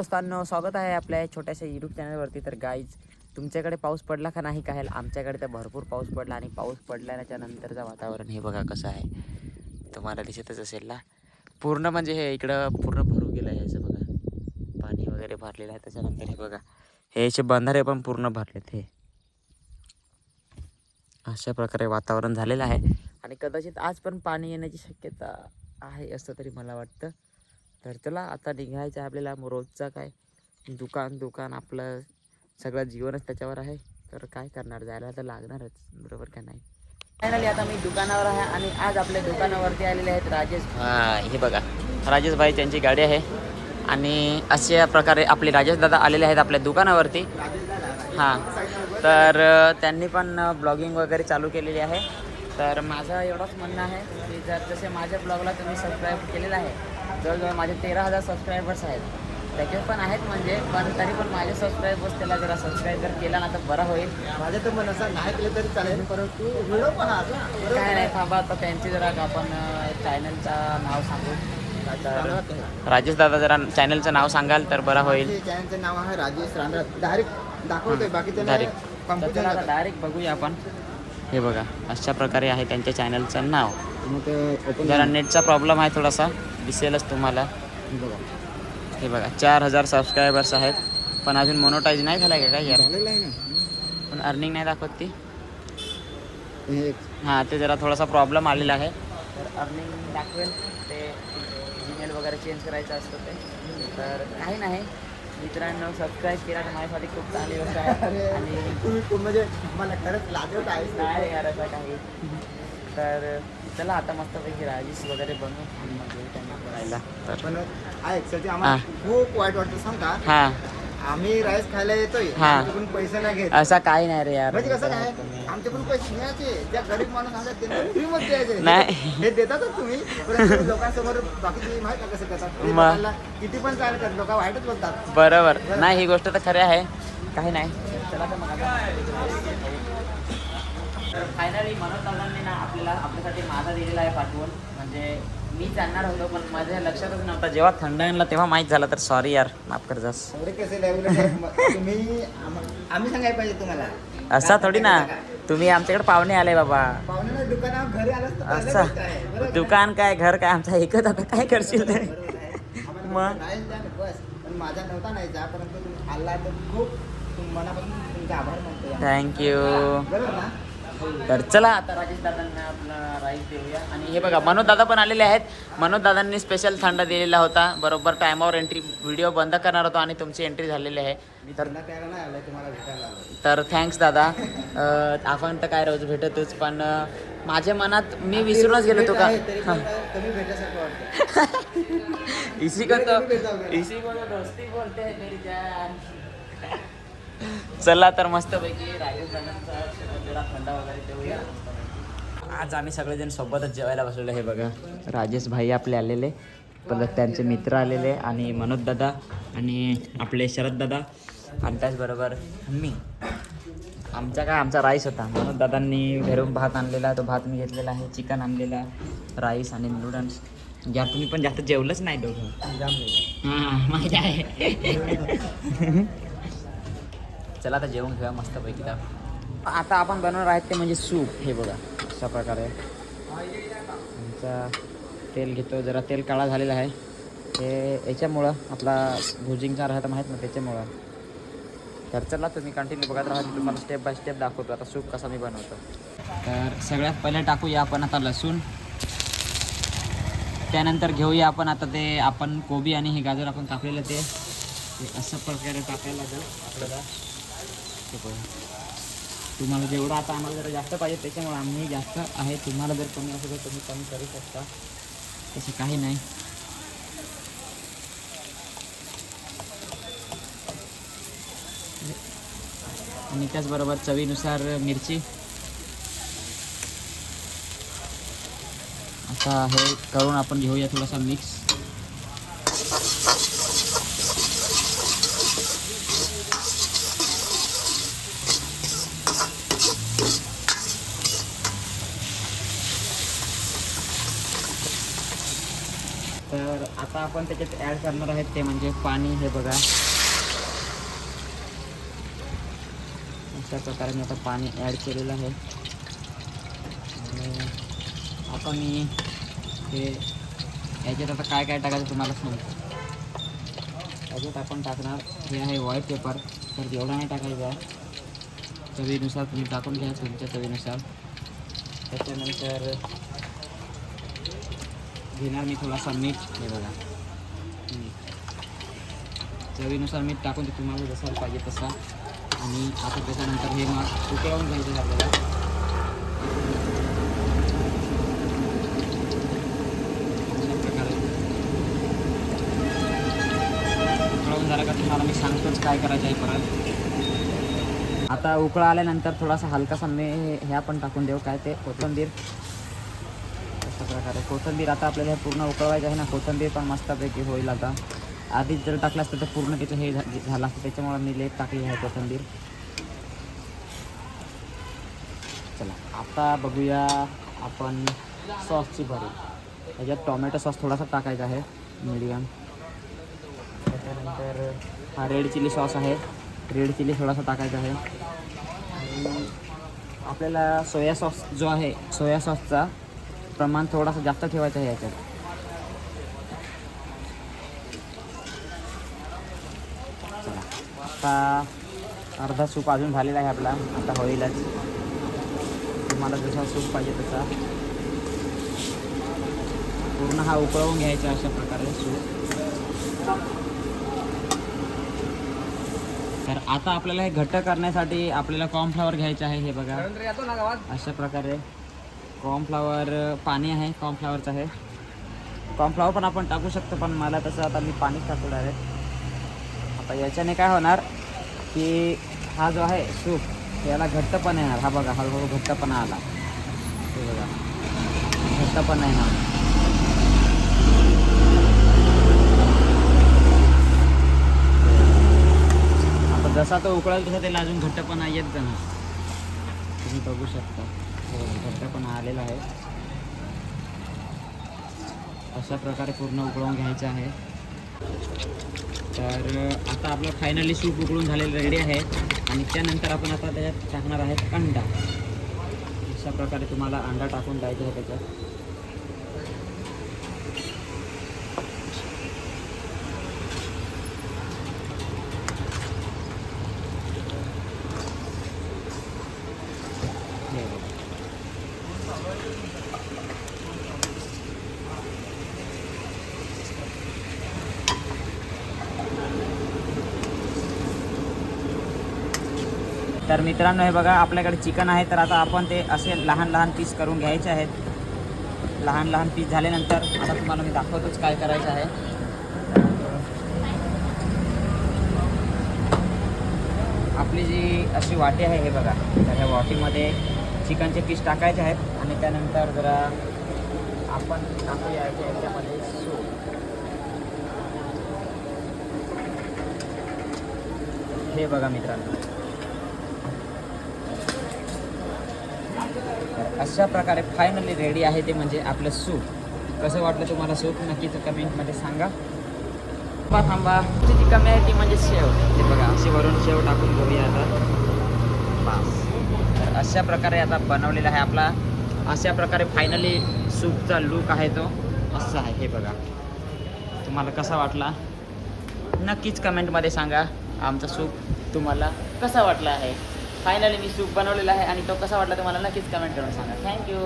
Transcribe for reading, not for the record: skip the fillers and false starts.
दोस्तांनो, स्वागत आहे आपल्या छोट्याशा यूट्यूब चॅनलवरती. तर गाईज, तुमच्याकडे पाऊस पडला का नाही काय? आमच्याकडे तर भरपूर पाऊस पडला आणि पाऊस पडल्याच्या नंतरचं वातावरण हे बघा कसं आहे, तुम्हाला दिसतच असेल ना. पूर्ण म्हणजे हे इकडं पूर्ण भरून गेलं आहे असं बघा, पाणी वगैरे भरलेलं आहे. त्याच्यानंतर हे बघा, हे असे बंधारे पण पूर्ण भरलेत. हे अशा प्रकारे वातावरण झालेलं आहे आणि कदाचित आज पण पाणी येण्याची शक्यता आहे असं तरी मला वाटतं. तर चला आता निघायचं आहे आपल्याला. रोजचा काय दुकान आपलं सगळं जीवनच त्याच्यावर आहे. तर काय करणार, जायला तर लागणारच, बरोबर का नाही. फायनली आता मी दुकानावर आहे आणि आज आपल्या दुकानावरती आलेले आहेत राजेश. हे बघा, राजेश भाई त्यांची गाडी आहे आणि अशा प्रकारे आपले राजेश दादा आलेले आहेत आपल्या दुकानावरती. हां, तर त्यांनी पण ब्लॉगिंग वगैरे चालू केलेली आहे. तर माझं एवढंच म्हणणं आहे की जसे माझ्या ब्लॉगला तुम्ही सबस्क्राईब केलेलं आहे, जवळजवळ माझे 13,000 सबस्क्रायबर्स आहेत. त्याचे पण आहेत म्हणजे, पण तरी पण माझे सबस्क्रायबर्स त्याला जरा सबस्क्राईब जर केला ना तर बरं होईल. माझ्या तर मन असं नाही केलं तरी चालेल, परंतु व्हिडिओ पण काय नाही, थांबा आता त्यांची जरा आपण चॅनलचं नाव सांगू. आता राजेश दादा जरा चॅनलचं नाव सांगाल तर बरं होईल. चॅनलचं नाव आहे राजेश रानडे. डायरेक्ट दाखवतोय, बाकी डायरेक्ट डायरेक्ट बघूया आपण. हे बघा, अशा प्रकारे आहे त्यांच्या चॅनलचं नाव. जरा नेटचा प्रॉब्लेम आहे थोडासा, दिसेलच तुम्हाला. हे बघा 4,000 सबस्क्रायबर्स आहेत, पण अजून मोनोटाईज नाही झाला का काय यार? पण अर्निंग नाही दाखवत ती. हां, ते जरा थोडासा प्रॉब्लेम आलेला आहे. तर अर्निंग दाखवेल ते, जीमेल वगैरे चेंज करायचं असतं ते. तर काही नाही मित्रांनो, सबस्क्राईब केला तर माझ्यासाठी खूप चांगली गोष्ट आहे. आणि म्हणजे मला खरंच लागत आहे नाही करायचं काही. तर चला आता मस्तपैकी राजेश वगैरे बनवू आणि मग येऊ त्यांना करायला. तर पण ऐक, आम्हाला खूप वाईट वाटतं सांग का. हां, आम्ही राईस खायला येतोय, हा. आमच्याकडून पैसे नाही घेत. असा काही नाही रे यार. म्हणजे कसं काय, आमच्याकडून पैसे घ्यायचे, ज्या गरीब माणूस आमच्या त्यांना फ्रीमध्ये द्यायचे. नाही. हे देतातच तुम्ही, परंतु लोकांसमोर बाकी तुम्ही माहित का कसं करतात. लोकांना किती पण चालतात, लोक वाईटच बोलतात. बरोबर नाही, ही गोष्ट तर खरी आहे. काही नाही, चला तर मग आता. तर फायनली मनोज दादांनी ना आपल्यासाठी माझा दिलेला आहे पाठवून. म्हणजे मी जाणणार होतो पण माझ्या लक्षातच नव्हता. जेव्हा थंड आणला तेव्हा माहीत झालं. तर सॉरी यार, माफ कर जास. एवढे कसे तुम्ही आम्ही सांगायला पाहिजे तुम्हाला. असा थोडी ना, तुम्ही आमच्याकडे पाहुणे आले बाबा. पाहुणे दुकानावर घरी आलं तर असं दुकान काय घर काय आमचा एकच, आता काय करशील ते. मग बस, पण माझा नव्हता नाही जा, परंतु तुम्ही आला तर खूप मनापासून तुमचे आभार मानतो. थँक्यू. बरोबर ना. तर चला आता राजेश दादांना आपला राईस देऊया. आणि हे बघा, मनोज दादा पण आलेले आहेत. मनोज दादांनी स्पेशल थंडा दिलेला होता. बरोबर टायमावर एंट्री, व्हिडिओ बंद करणार होतो आणि तुमची एंट्री झालेली आहे. तर तुम्हाला भेटायला तर थँक्स दादा. आपण तर काय रोज भेटतोच, पण माझ्या मनात मी विसरूनच गेलो तो का. तुम्ही भेटल्यासारखं वाटतं. इसी को तो दोस्ती बोलते हैं मेरी जान. चला तर मस्तपैकी राजेश दादांचा जरा थंडा वगैरे देऊया. आज आम्ही सगळेजण सोबतच जेवायला बसलेलो. हे बघा, राजेश भाई आपले आलेले, परत त्यांचे मित्र आलेले आणि मनोज दादा आणि आपले शरद दादा आणि त्याचबरोबर मी. आमचा राईस होता. मनोज दादांनी घरून भात आणलेला, तो भात मी घेतलेला आहे. चिकन आणलेला, राईस आणि नूडल्स. यार तुम्ही पण जास्त जेवलंच नाही दोघं. हां, माहिती आहे. चला आता जेवण घेऊया मस्तपैकी. आता आपण बनवणार आहेत ते म्हणजे सूप. हे बघा अशा प्रकारे आमचा तेल घेतो. जरा तेल काळा झालेला आहे, हे याच्यामुळं आपला भुजिंगचा राहतं माहीत ना, त्याच्यामुळं. तर चला तुम्ही कंटिन्यू बघत राहा, तुम्हाला स्टेप बाय स्टेप दाखवतो आता सूप कसा मी बनवतो. तर सगळ्यात पहिले टाकूया आपण आता लसूण. त्यानंतर घेऊया आपण आता ते आपण कोबी आणि हे गाजर आपण कापलेलं ते अशा प्रकारे टाकायला लागेल आपल्याला. तुम्हाला जेवढं आता आम्हाला जरा जास्त पाहिजे त्याच्यामुळे आम्ही जास्त आहे. तुम्हाला जर कमी असेल तर तुम्ही कमी करू शकता, तसं काही नाही. आणि त्याचबरोबर चवीनुसार मिरची. आता हे करून आपण घेऊया थोडासा मिक्स. तर आता आपण त्याच्यात ॲड करणार आहेत ते म्हणजे पाणी. हे बघा अशा प्रकारे मी आता पाणी ॲड केलेलं आहे. आणि आता मी हे याच्यात आता काय काय टाकायचं तुम्हाला सांगतो. याच्यात आपण टाकणार हे आहे व्हाईट पेपर. तर एवढा नाही टाकायचा आहे, चवीनुसार तुम्ही टाकून घ्या तुमच्या चवीनुसार. त्याच्यानंतर घेणार मी थोडासा मीठ. हे बघा चवीनुसार मीठ टाकून ते तुम्हाला जसं पाहिजे तसा. आणि आता त्याच्यानंतर हे मग उकळवून घ्यायचं आपल्याला. अशा प्रकारे उकळवून झालं का तुम्हाला मी सांगतोच काय करायचं आहे परत. आता उकळा आल्यानंतर थोडासा हलकासा हे आपण टाकून देऊ, काय ते कोथिंबीर. अशा प्रकारे कोथिंबीर आता आपल्याला हे पूर्ण उकळवायचं आहे ना. कोथिंबीर पण मस्तपैकी होईल. आता आधी जर टाकलं असतं तर पूर्ण त्याचं हे झालं असतं, त्याच्यामुळे मी लेट टाकली आहे कोथिंबीर. चला आता बघूया आपण सॉसची भरी. ह्याच्यात टोमॅटो सॉस थोडासा टाकायचा आहे मीडियम. त्याच्यानंतर हा रेड चिली सॉस आहे, रेड चिली थोडासा टाकायचा आहे. आणि आपल्याला सोया सॉस जो आहे, सोया सॉसचा प्रमाण थोडासा जास्त ठेवायचं आहे याच्यात. चला आता अर्धा सूप अजून झालेला आहे आपला, आता होईलच. तुम्हाला जसा सूप पाहिजे तसा पूर्ण हा उकळवून घ्यायचा अशा प्रकारे सूप. तर आता आपल्याला हे घट्ट करण्यासाठी आपल्याला कॉर्नफ्लॉवर घ्यायचं आहे. हे बघा अशा प्रकारे कॉर्नफ्लॉवर पाणी आहे, कॉर्नफ्लॉवरचं आहे. कॉर्नफ्लॉवर पण आपण टाकू शकतो, पण मला तसं आता मी पाणीच टाकू डायरेक्ट. आता याच्याने काय होणार की हा जो आहे सूप याला घट्टपणा येणार. हा बघा हळूहळू घट्टपणा आला. हे बघा घट्टपणा येणार. आता जसा तो उकळेल तसा त्याला अजून घट्टपणा येत जाणार. तुम्ही बघू शकता घट्टपणा आलेला आहे. अशा प्रकारे पूर्ण उकळवून घ्यायचं आहे. तर आता आपलं फायनली सूप उकळून झालेलं रेडी आहे. आणि त्यानंतर आपण आता त्याच्यात टाकणार आहे अंडा. अशा प्रकारे तुम्हाला अंडा टाकून द्यायचा आहे त्याच्यात. तर मित्रांनो हे बघा आपल्याकडे चिकन आहे. तर आता आपण ते असे लहान लहान पीस करून घ्यायचे आहेत. लहान लहान पीस झाल्यानंतर आता तुम्हाला मी दाखवतोच काय करायचं आहे. आपली जी अशी वाटी आहे हे बघा, तर ह्या वाटीमध्ये चिकनचे पीस टाकायचे आहेत. आणि त्यानंतर जरा आपण टाकूया याच्यामध्ये सूप. हे बघा मित्रांनो अशा प्रकारे फायनली रेडी आहे ते म्हणजे आपलं सूप. कसं वाटलं तुम्हाला सूप नक्कीच कमेंटमध्ये सांगा. थांबा त्याची कमी आहे ती म्हणजे शेव. ते बघा अशी वरून शेव टाकून घेऊया आता बस. तर अशा प्रकारे आता बनवलेला आहे आपला. अशा प्रकारे फायनली सूपचा लूक आहे तो असा आहे. हे बघा तुम्हाला कसा वाटला नक्कीच कमेंटमध्ये सांगा. आमचा सूप तुम्हाला कसा वाटला आहे. फायनली मी सूप बनवलेला आहे आणि तो कसा वाटला तुम्हाला नक्कीच कमेंट करून सांगा. थँक्यू.